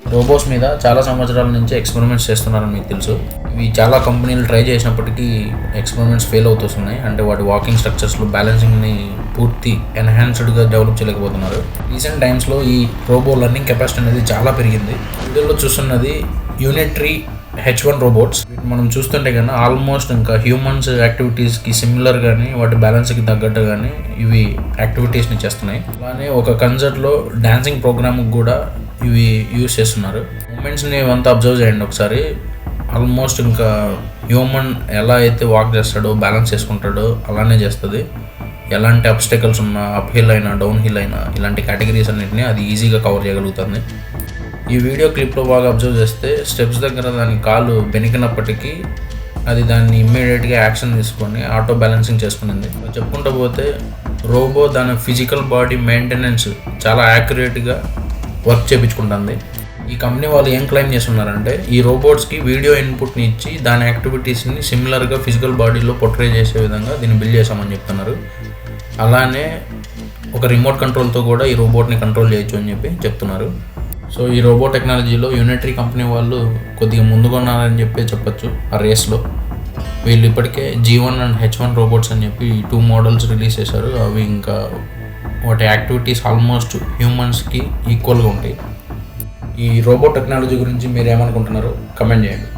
Robots మీద చాలా సంవత్సరాల నుంచి ఎక్స్పెరిమెంట్స్ చేస్తున్నారని మీకు తెలుసు. ఇవి చాలా కంపెనీలు ట్రై చేసినప్పటికీ ఎక్స్పెరిమెంట్స్ ఫెయిల్ అవుతున్నాయి. అంటే వాటి వాకింగ్ స్ట్రక్చర్స్లో బ్యాలెన్సింగ్ని పూర్తి ఎన్హాన్స్డ్గా డెవలప్ చేయలేకపోతున్నారు. రీసెంట్ టైమ్స్లో ఈ రోబో లెర్నింగ్ కెపాసిటీ అనేది చాలా పెరిగింది. వీడియోలో చూస్తున్నది యూనిట్రీ H1 రోబోట్స్. మనం చూస్తుంటే కానీ ఆల్మోస్ట్ ఇంకా హ్యూమన్స్ యాక్టివిటీస్కి సిమిలర్ కానీ వాటి బ్యాలెన్స్కి తగ్గట్టు కానీ ఇవి యాక్టివిటీస్ని చేస్తున్నాయి. అలానే ఒక కన్సర్ట్లో డాన్సింగ్ ప్రోగ్రామ్కి కూడా ఇవి యూజ్ చేస్తున్నారు. మూమెంట్స్ని ఇవంతా అబ్జర్వ్ చేయండి ఒకసారి. ఆల్మోస్ట్ ఇంకా హ్యూమన్ ఎలా అయితే వాక్ చేస్తాడో బ్యాలెన్స్ చేసుకుంటాడో అలానే చేస్తుంది. ఎలాంటి అబ్స్టకల్స్ ఉన్నా, అప్ హిల్ అయినా డౌన్ హిల్ అయినా ఇలాంటి కేటగిరీస్ అన్నింటినీ అది ఈజీగా కవర్ చేయగలుగుతుంది. ఈ వీడియో క్లిప్లో బాగా అబ్జర్వ్ చేస్తే స్టెప్స్ దగ్గర దాని కాలు బెనికినప్పటికీ అది దాన్ని ఇమ్మీడియట్గా యాక్షన్ తీసుకొని ఆటో బ్యాలెన్సింగ్ చేసుకునింది. చెప్పుకుంటూ పోతే రోబో దాని ఫిజికల్ బాడీ మెయింటెనెన్స్ చాలా యాక్యురేట్గా వర్క్ చేయించుకుంటుంది. ఈ కంపెనీ వాళ్ళు ఏం క్లెయిమ్ చేస్తున్నారంటే ఈ రోబోట్స్కి వీడియో ఇన్పుట్ని ఇచ్చి దాని యాక్టివిటీస్ని సిమిలర్గా ఫిజికల్ బాడీలో పోర్ట్రే చేసే విధంగా దీన్ని బిల్డ్ చేసామని చెప్తున్నారు. అలానే ఒక రిమోట్ కంట్రోల్తో కూడా ఈ రోబోట్ని కంట్రోల్ చేయొచ్చు అని చెప్పి చెప్తున్నారు. సో ఈ రోబో టెక్నాలజీలో యూనిట్రీ కంపెనీ వాళ్ళు కొద్దిగా ముందుగా ఉన్నారని చెప్పచ్చు ఆ రేస్లో. వీళ్ళు ఇప్పటికే G1 అండ్ H1 రోబోట్స్ అని చెప్పి 2 మోడల్స్ రిలీజ్ చేశారు. అవి ఇంకా వాటి యాక్టివిటీస్ ఆల్మోస్ట్ హ్యూమన్స్కి ఈక్వల్గా ఉంటాయి. ఈ రోబో టెక్నాలజీ గురించి మీరు ఏమనుకుంటున్నారో కమెంట్ చేయండి.